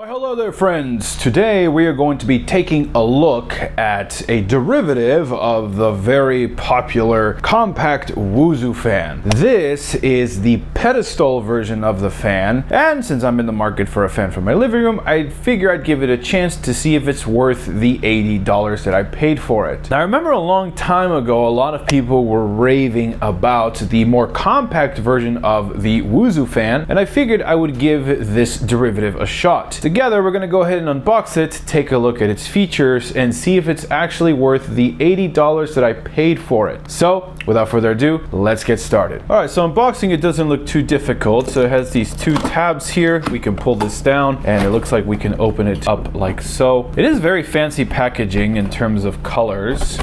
Well, hello there friends. Today we are going to be taking a look at a derivative of the very popular compact Woozoo fan. This is the pedestal version of the fan, and since I'm in the market for a fan for my living room, I figure I'd give it a chance to see if it's worth the $80 that I paid for it. Now I remember a long time ago a lot of people were raving about the more compact version of the Woozoo fan, and I figured I would give this derivative a shot. Together, we're going to go ahead and unbox it, take a look at its features, and see if it's actually worth the $80 that I paid for it. So, without further ado, let's get started. Alright, so unboxing it doesn't look too difficult. So it has these two tabs here. We can pull this down, and it looks like we can open it up like so. It is very fancy packaging in terms of colors.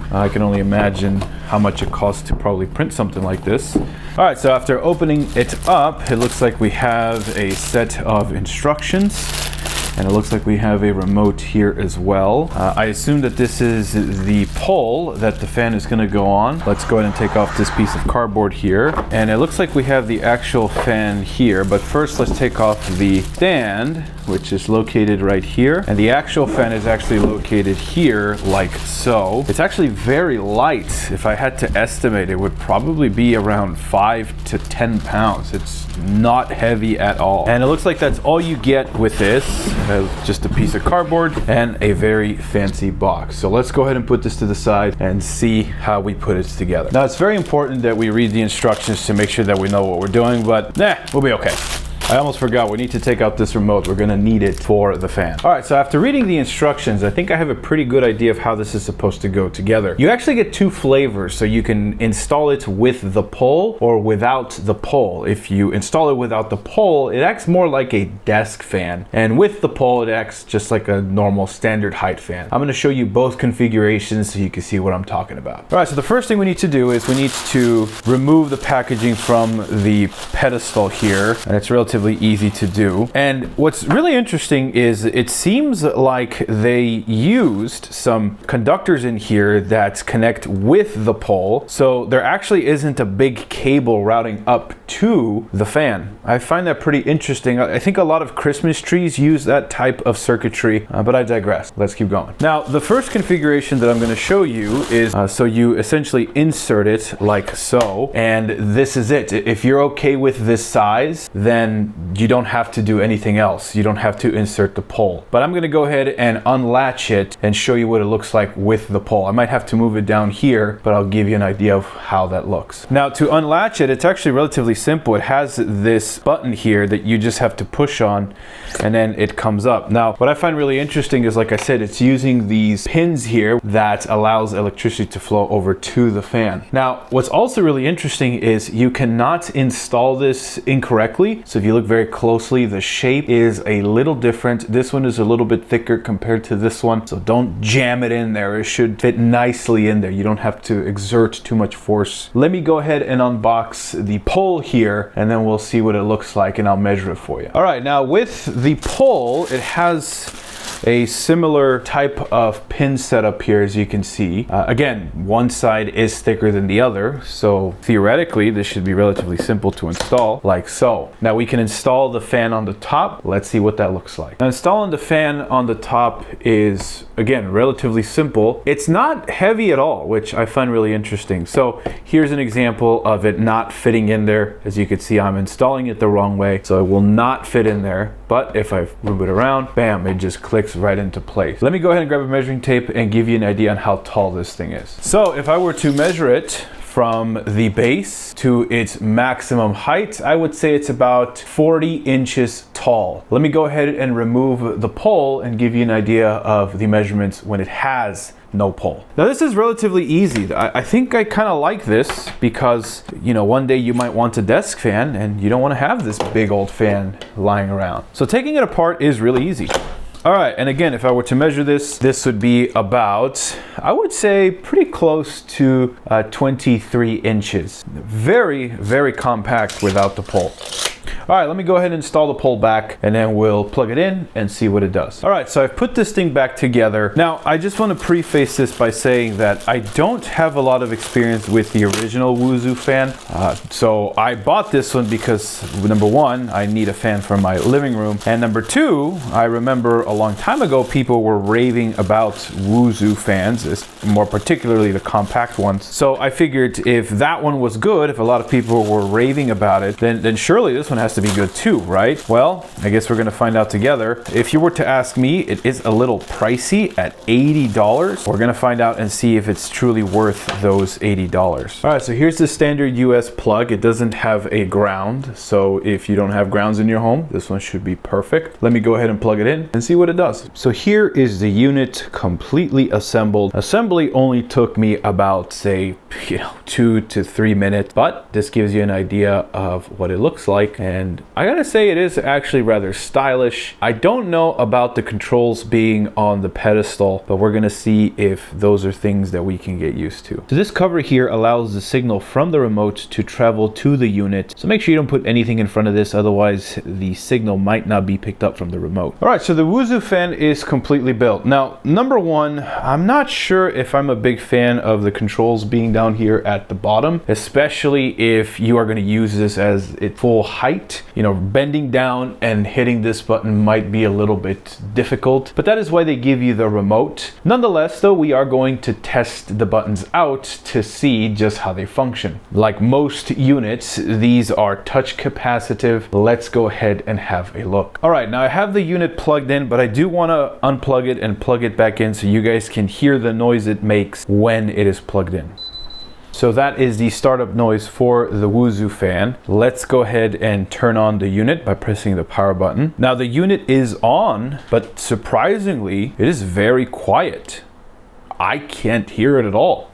I can only imagine how much it costs to probably print something like this. Alright, so after opening it up, it looks like we have a set of instructions. And it looks like we have a remote here as well. I assume that this is the pole that the fan is going to go on. Let's go ahead and take off this piece of cardboard here. And it looks like we have the actual fan here. But first, let's take off the stand, which is located right here. And the actual fan is actually located here, like so. It's actually very light. If I had to estimate, it would probably be around 5 to 10 pounds. It's not heavy at all. And it looks like that's all you get with this. Just a piece of cardboard and a very fancy box. So let's go ahead and put this to the side and see how we put it together. Now it's very important that we read the instructions to make sure that we know what we're doing, but we'll be okay. I almost forgot, we need to take out this remote. We're gonna need it for the fan. All right, so after reading the instructions, I think I have a pretty good idea of how this is supposed to go together. You actually get two flavors, so you can install it with the pole or without the pole. If you install it without the pole, it acts more like a desk fan. And with the pole, it acts just like a normal standard height fan. I'm gonna show you both configurations so you can see what I'm talking about. All right, so the first thing we need to do is we need to remove the packaging from the pedestal here. And it's relatively easy to do. And what's really interesting is it seems like they used some conductors in here that connect with the pole, so there actually isn't a big cable routing up to the fan. I find that pretty interesting. I think a lot of Christmas trees use that type of circuitry, but I digress. Let's keep going. Now, the first configuration that I'm going to show you is so you essentially insert it like so, and this is it. If you're okay with this size, then you don't have to do anything else. You don't have to insert the pole. But I'm going to go ahead and unlatch it and show you what it looks like with the pole. I might have to move it down here, but I'll give you an idea of how that looks. Now, to unlatch it, it's actually relatively simple. It has this button here that you just have to push on, and then it comes up. Now, what I find really interesting is, like I said, it's using these pins here that allows electricity to flow over to the fan. Now, what's also really interesting is you cannot install this incorrectly. So if you look very closely, the shape is a little different. This one is a little bit thicker compared to this one, so don't jam it in there. It should fit nicely in there. You don't have to exert too much force. Let me go ahead and unbox the pole here, and then we'll see what it looks like, and I'll measure it for you. All right, now with the pole, it has a similar type of pin setup here, as you can see. Again, one side is thicker than the other, so theoretically this should be relatively simple to install, like so. Now we can install the fan on the top. Let's see what that looks like. Now, installing the fan on the top is, again, relatively simple. It's not heavy at all, which I find really interesting. So here's an example of it not fitting in there. As you can see, I'm installing it the wrong way, so it will not fit in there. But if I move it around, bam, it just clicks right into place. Let me go ahead and grab a measuring tape and give you an idea on how tall this thing is. So if I were to measure it from the base to its maximum height, I would say it's about 40 inches tall. Let me go ahead and remove the pole and give you an idea of the measurements when it has no pole. Now this is relatively easy. I think I kind of like this because, you know, one day you might want a desk fan and you don't want to have this big old fan lying around. So taking it apart is really easy. All right, and again, if I were to measure this, this would be about, I would say, pretty close to 23 inches. Very, very compact without the pole. All right, let me go ahead and install the pole back, and then we'll plug it in and see what it does. All right, so I've put this thing back together. Now, I just want to preface this by saying that I don't have a lot of experience with the original Woozoo fan. So I bought this one because, number one, I need a fan for my living room, and number two, I remember a long time ago people were raving about Woozoo fans, more particularly the compact ones. So I figured if that one was good, if a lot of people were raving about it, then surely this one has to be good too, right? Well, I guess we're gonna find out together. If you were to ask me, it is a little pricey at $80. We're gonna find out and see if it's truly worth those $80. All right, so here's the standard US plug. It doesn't have a ground, so if you don't have grounds in your home, this one should be perfect. Let me go ahead and plug it in and see what it does. So here is the unit completely assembled. Assembly only took me about, say, 2 to 3 minutes, but this gives you an idea of what it looks like, and I gotta say it is actually rather stylish. I don't know about the controls being on the pedestal, but we're gonna see if those are things that we can get used to. So this cover here allows the signal from the remote to travel to the unit, so make sure you don't put anything in front of this, otherwise the signal might not be picked up from the remote. All right, so the Woozoo fan is completely built. Now, number one, I'm not sure if I'm a big fan of the controls being down here at the bottom, especially if you are going to use this as at full height. You know, bending down and hitting this button might be a little bit difficult, but that is why they give you the remote. Nonetheless, though, we are going to test the buttons out to see just how they function. Like most units, these are touch capacitive. Let's go ahead and have a look. All right, now I have the unit plugged in, but I do want to unplug it and plug it back in so you guys can hear the noise it makes when it is plugged in. So that is the startup noise for the Woozoo fan. Let's go ahead and turn on the unit by pressing the power button. Now the unit is on, but surprisingly, it is very quiet. I can't hear it at all.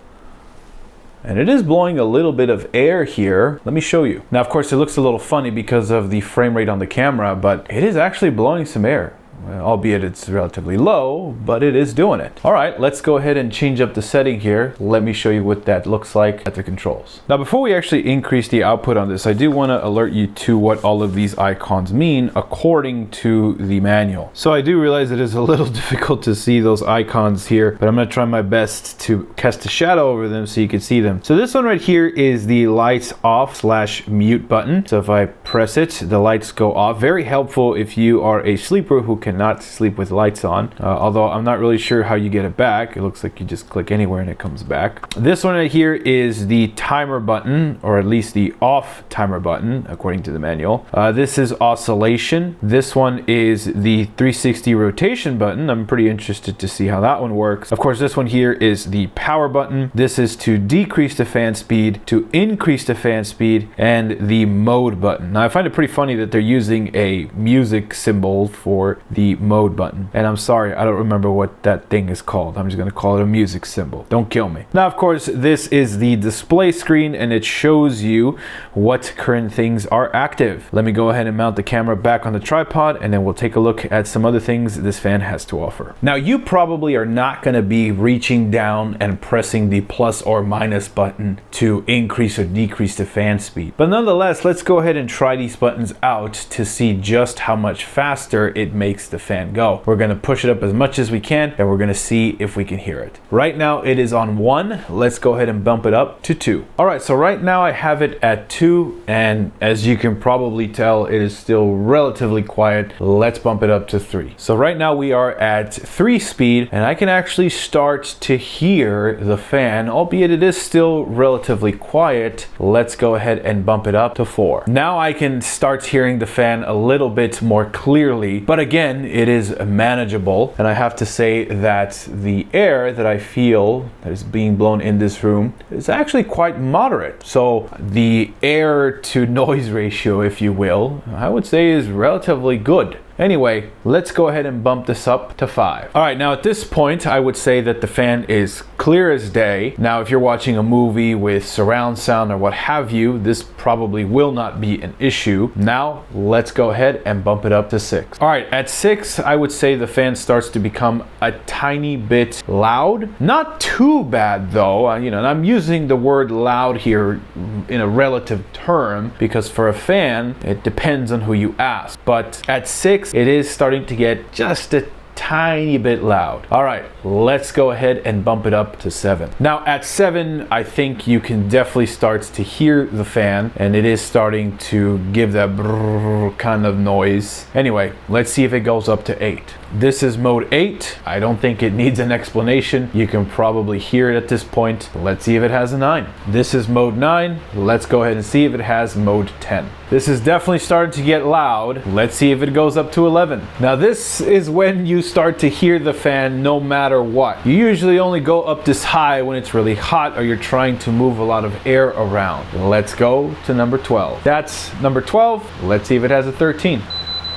And it is blowing a little bit of air here. Let me show you. Now, of course, it looks a little funny because of the frame rate on the camera, but it is actually blowing some air. Albeit it's relatively low, but it is doing it. All right, let's go ahead and change up the setting here. Let me show you what that looks like at the controls. Now, before we actually increase the output on this, I do want to alert you to what all of these icons mean according to the manual. So I do realize it is a little difficult to see those icons here, but I'm going to try my best to cast a shadow over them so you can see them. So this one right here is the lights off / mute button. So if I press it, the lights go off. Very helpful if you are a sleeper who cannot sleep with lights on, although I'm not really sure how you get it back. It looks like you just click anywhere and it comes back. This one right here is the timer button, or at least the off timer button according to the manual. This is oscillation. This one is the 360 rotation button. I'm pretty interested to see how that one works. Of course, this one here is the power button. This is to decrease the fan speed, to increase the fan speed, and the mode button. Now I find it pretty funny that they're using a music symbol for the mode button, and I'm sorry, I don't remember what that thing is called. I'm just going to call it a music symbol. Don't kill me. Now, of course, this is the display screen, and it shows you what current things are active. Let me go ahead and mount the camera back on the tripod, and then we'll take a look at some other things this fan has to offer. Now, you probably are not going to be reaching down and pressing the plus or minus button to increase or decrease the fan speed, but nonetheless, let's go ahead and try these buttons out to see just how much faster it makes the fan go. We're going to push it up as much as we can, and we're going to see if we can hear it. Right now it is on 1. Let's go ahead and bump it up to 2. All right, so right now I have it at 2, and as you can probably tell, it is still relatively quiet. Let's bump it up to 3. So right now we are at 3 speed, and I can actually start to hear the fan, albeit it is still relatively quiet. Let's go ahead and bump it up to 4. Now I can start hearing the fan a little bit more clearly, but again, it is manageable, and I have to say that the air that I feel that is being blown in this room is actually quite moderate. So the air to noise ratio, if you will, I would say is relatively good. Anyway, let's go ahead and bump this up to 5. All right, now at this point, I would say that the fan is clear as day. Now, if you're watching a movie with surround sound or what have you, this probably will not be an issue. Now, let's go ahead and bump it up to 6. All right, at 6, I would say the fan starts to become a tiny bit loud. Not too bad though, and I'm using the word loud here in a relative term because for a fan, it depends on who you ask. But at 6, it is starting to get just a tiny bit loud. All right, let's go ahead and bump it up to 7. Now at 7, I think you can definitely start to hear the fan, and it is starting to give that brrr kind of noise. Anyway, let's see if it goes up to 8. This is mode 8. I don't think it needs an explanation. You can probably hear it at this point. Let's see if it has a 9. This is mode 9. Let's go ahead and see if it has mode 10. This is definitely starting to get loud. Let's see if it goes up to 11. Now this is when you start to hear the fan no matter what. You usually only go up this high when it's really hot or you're trying to move a lot of air around. Let's go to number 12. That's number 12. Let's see if it has a 13.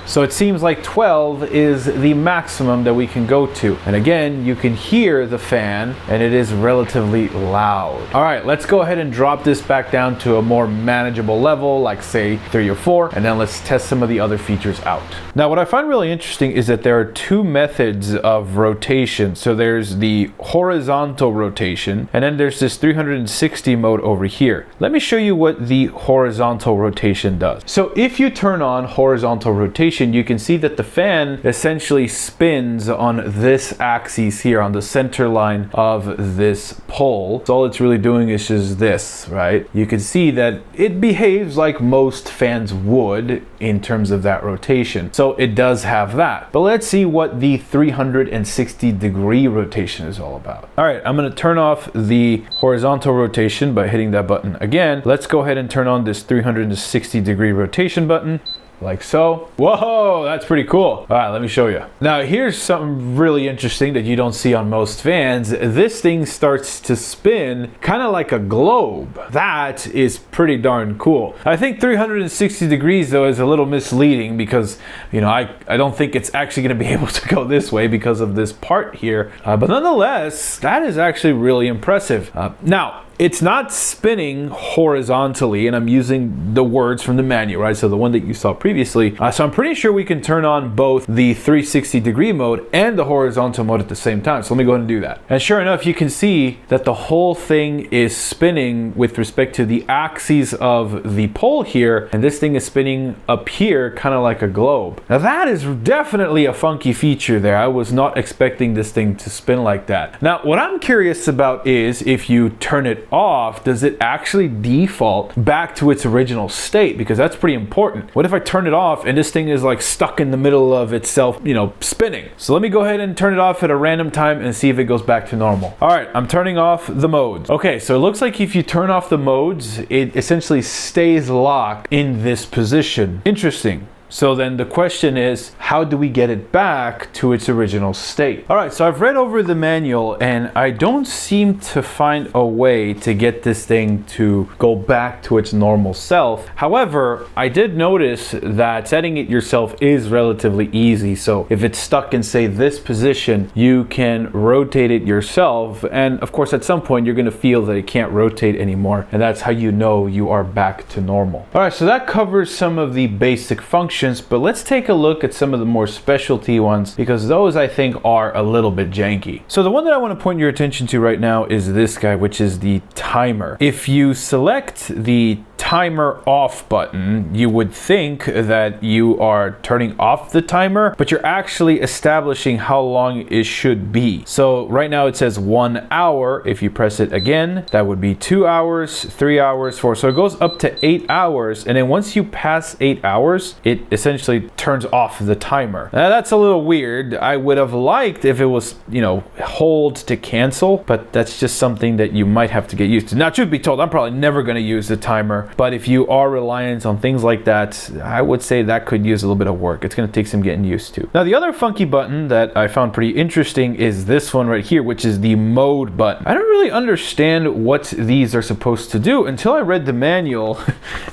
So it seems like 12 is the maximum that we can go to. And again, you can hear the fan and it is relatively loud. All right, let's go ahead and drop this back down to a more manageable level, like say 3 or 4, and then let's test some of the other features out. Now, what I find really interesting is that there are 2 methods of rotation. So there's the horizontal rotation, and then there's this 360 mode over here. Let me show you what the horizontal rotation does. So if you turn on horizontal rotation, you can see that the fan essentially spins on this axis here on the center line of this pole. So all it's really doing is just this, right? You can see that it behaves like most fans would in terms of that rotation. So it does have that. But let's see what the 360-degree rotation is all about. All right, I'm going to turn off the horizontal rotation by hitting that button again. Let's go ahead and turn on this 360-degree rotation button. Like so. Whoa, that's pretty cool. All right, let me show you. Now here's something really interesting that you don't see on most fans. This thing starts to spin kind of like a globe. That is pretty darn cool. I think 360 degrees though is a little misleading because, I don't think it's actually going to be able to go this way because of this part here. But nonetheless, that is actually really impressive. Now, it's not spinning horizontally, and I'm using the words from the manual, right? So the one that you saw previously. So I'm pretty sure we can turn on both the 360-degree mode and the horizontal mode at the same time. So let me go ahead and do that. And sure enough, you can see that the whole thing is spinning with respect to the axes of the pole here, and this thing is spinning up here kind of like a globe. Now that is definitely a funky feature there. I was not expecting this thing to spin like that. Now what I'm curious about is if you turn it off, does it actually default back to its original state? Because that's pretty important. What if I turn it off and this thing is like stuck in the middle of itself, spinning? So let me go ahead and turn it off at a random time and see if it goes back to normal. All right, I'm turning off the modes. Okay, so it looks like if you turn off the modes, it essentially stays locked in this position. Interesting. So then the question is, how do we get it back to its original state? All right, so I've read over the manual and I don't seem to find a way to get this thing to go back to its normal self. However, I did notice that setting it yourself is relatively easy. So if it's stuck in, say, this position, you can rotate it yourself. And of course, at some point, you're gonna feel that it can't rotate anymore. And that's how you know you are back to normal. All right, so that covers some of the basic functions. But let's take a look at some of the more specialty ones because those I think are a little bit janky. So the one that I want to point your attention to right now is this guy, which is the timer. If you select the timer off button, you would think that you are turning off the timer, but you're actually establishing how long it should be. So right now it says 1 hour. If you press it again, that would be 2 hours, 3 hours, 4. So it goes up to 8 hours. And then once you pass 8 hours, it essentially turns off the timer. Now that's a little weird. I would have liked if it was, hold to cancel, but that's just something that you might have to get used to. Now, truth be told, I'm probably never going to use the timer, But if you are reliant on things like that, I would say that could use a little bit of work. It's going to take some getting used to. Now, the other funky button that I found pretty interesting is this one right here, which is the mode button. I don't really understand what these are supposed to do until I read the manual.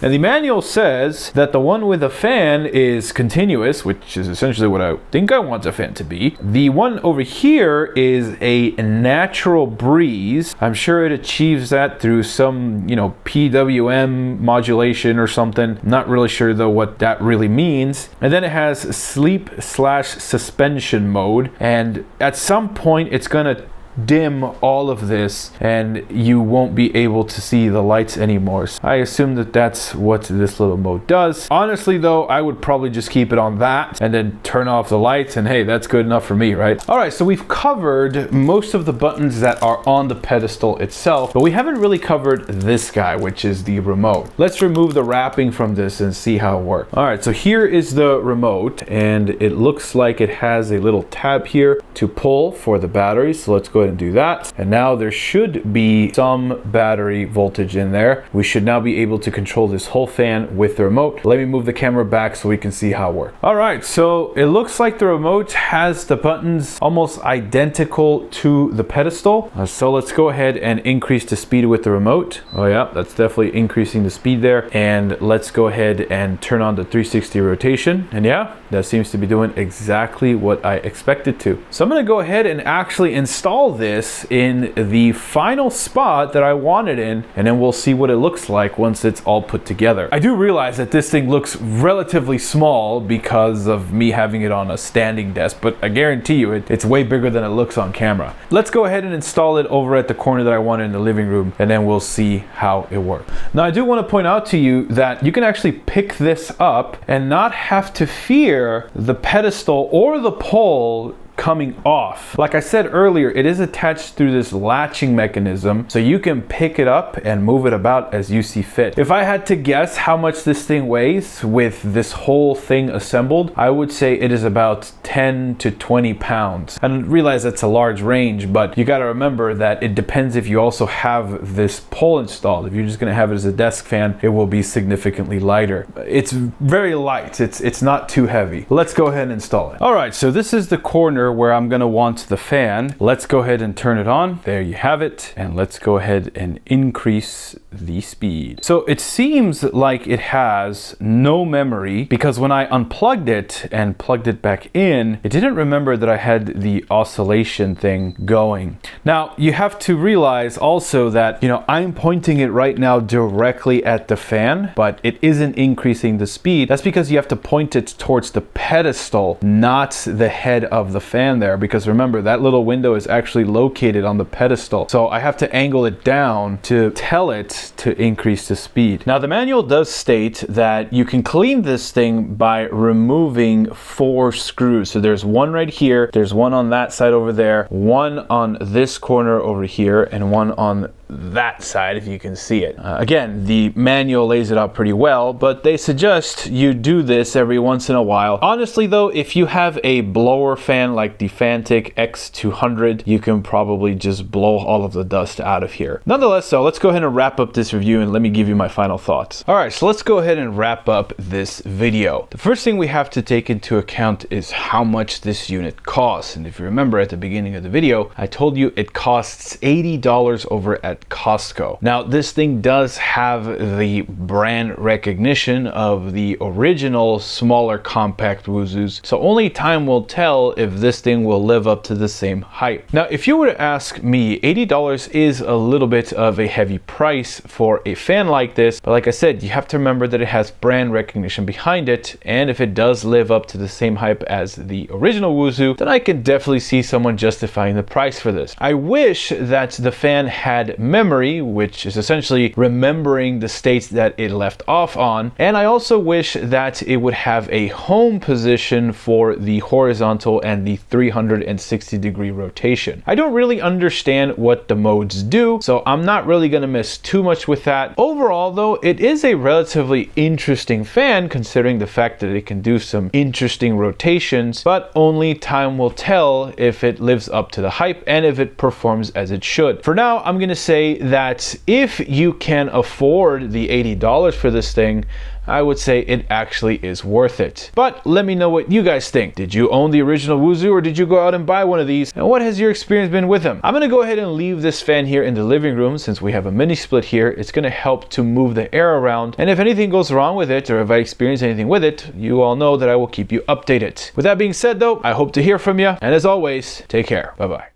And the manual says that the one with a fan is continuous, which is essentially what I think I want a fan to be. The one over here is a natural breeze. I'm sure it achieves that through some, PWM modulation or something. Not really sure though what that really means. And then it has sleep/suspension mode, and at some point it's gonna dim all of this and you won't be able to see the lights anymore. So I assume that that's what this little mode does. Honestly though, I would probably just keep it on that and then turn off the lights, and hey, that's good enough for me, right? All right, so we've covered most of the buttons that are on the pedestal itself, but we haven't really covered this guy, which is the remote. Let's remove the wrapping from this and see how it works. All right, so here is the remote, and it looks like it has a little tab here to pull for the batteries. So let's go ahead and do that. And now there should be some battery voltage in there. We should now be able to control this whole fan with the remote. Let me move the camera back so we can see how it works. All right, so it looks like the remote has the buttons almost identical to the pedestal. So let's go ahead and increase the speed with the remote. Oh yeah, that's definitely increasing the speed there. And let's go ahead and turn on the 360 rotation. And yeah, that seems to be doing exactly what I expected to. So I'm gonna go ahead and actually install this in the final spot that I want it in, and then we'll see what it looks like once it's all put together. I do realize that this thing looks relatively small because of me having it on a standing desk, but I guarantee you it's way bigger than it looks on camera. Let's go ahead and install it over at the corner that I want in the living room, and then we'll see how it works. Now, I do want to point out to you that you can actually pick this up and not have to fear the pedestal or the pole coming off. Like I said earlier, it is attached through this latching mechanism, so you can pick it up and move it about as you see fit. If I had to guess how much this thing weighs with this whole thing assembled, I would say it is about 10 to 20 pounds. I realize that's a large range, but you got to remember that it depends if you also have this pole installed. If you're just going to have it as a desk fan, it will be significantly lighter. It's very light. It's not too heavy. Let's go ahead and install it. All right, so this is the corner where I'm gonna want the fan. Let's go ahead and turn it on. There you have it. And let's go ahead and increase the speed. So it seems like it has no memory, because when I unplugged it and plugged it back in, it didn't remember that I had the oscillation thing going. Now, you have to realize also that, I'm pointing it right now directly at the fan, but it isn't increasing the speed. That's because you have to point it towards the pedestal, not the head of the fan there, because remember, that little window is actually located on the pedestal. So I have to angle it down to tell it to increase the speed. Now, the manual does state that you can clean this thing by removing 4 screws. So there's one right here, there's one on that side over there, one on this corner over here, and one on that side, if you can see it. Again, the manual lays it out pretty well, but they suggest you do this every once in a while. Honestly though, if you have a blower fan like the Fantic X200, you can probably just blow all of the dust out of here. Nonetheless, so let's go ahead and wrap up this review and let me give you my final thoughts. All right, so let's go ahead and wrap up this video. The first thing we have to take into account is how much this unit costs. And if you remember at the beginning of the video, I told you it costs $80 over at Costco. Now, this thing does have the brand recognition of the original smaller compact Woozoos, so only time will tell if this thing will live up to the same hype. Now, if you were to ask me, $80 is a little bit of a heavy price for a fan like this, but like I said, you have to remember that it has brand recognition behind it, and if it does live up to the same hype as the original Woozoo, then I can definitely see someone justifying the price for this. I wish that the fan had memory, which is essentially remembering the states that it left off on, and I also wish that it would have a home position for the horizontal and the 360-degree rotation. I don't really understand what the modes do, so I'm not really going to miss too much with that. Overall though, it is a relatively interesting fan considering the fact that it can do some interesting rotations, but only time will tell if it lives up to the hype and if it performs as it should. For now, I'm going to say say that if you can afford the $80 for this thing, I would say it actually is worth it. But let me know what you guys think. Did you own the original Woozoo, or did you go out and buy one of these? And what has your experience been with them? I'm gonna go ahead and leave this fan here in the living room since we have a mini split here. It's gonna help to move the air around. And if anything goes wrong with it, or if I experience anything with it, you all know that I will keep you updated. With that being said though, I hope to hear from you. And as always, take care. Bye-bye.